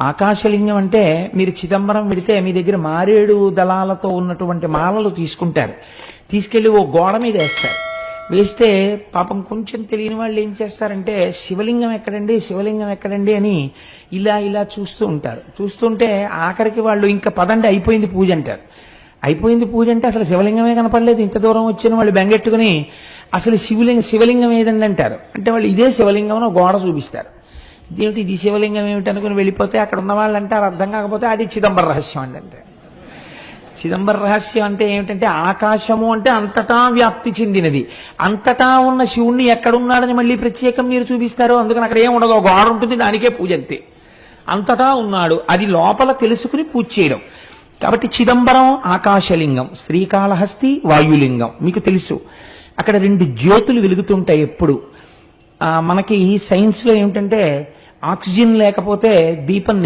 ఆకాశలింగం అంటే మీరు చిదంబరం వెడితే మీ దగ్గర మారేడు దళాలతో ఉన్నటువంటి మాలలు తీసుకుంటారు, తీసుకెళ్లి ఓ గోడ మీద వేస్తారు. వేస్తే పాపం కొంచెం తెలియని వాళ్ళు ఏం చేస్తారంటే శివలింగం ఎక్కడండి శివలింగం ఎక్కడండి అని ఇలా ఇలా చూస్తూ ఉంటారు. చూస్తుంటే ఆఖరికి వాళ్ళు ఇంకా పదండి అయిపోయింది పూజ అంటారు. అయిపోయింది పూజ అంటే అసలు శివలింగమే కనపడలేదు, ఇంత దూరం వచ్చిన వాళ్ళు బెంగెట్టుకుని అసలు శివలింగం ఏదండి అంటారు. అంటే వాళ్ళు ఇదే శివలింగం అని గోడ చూపిస్తారు. ఇదేమిటి ఇది శివలింగం ఏమిటి అనుకుని వెళ్ళిపోతే అక్కడ ఉన్న వాళ్ళు అంటారు అర్థం కాకపోతే అది చిదంబర రహస్యం అండి. అంటే చిదంబర రహస్యం అంటే ఏమిటంటే ఆకాశము అంటే అంతటా వ్యాప్తి చెందినది. అంతటా ఉన్న శివుణ్ణి ఎక్కడున్నాడని మళ్ళీ ప్రత్యేకం మీరు చూపిస్తారు. అందుకని అక్కడ ఏం ఉండదు, గోడ ఉంటుంది, దానికే పూజ అంతే. అంతటా ఉన్నాడు, అది లోపల తెలుసుకుని పూజ చేయడం. కాబట్టి చిదంబరం ఆకాశలింగం, శ్రీకాళహస్తి వాయులింగం. మీకు తెలుసు అక్కడ రెండు జ్యోతులు వెలుగుతుంటాయి ఎప్పుడు. మనకి సైన్స్ లో ఏమిటంటే ఆక్సిజన్ లేకపోతే దీపం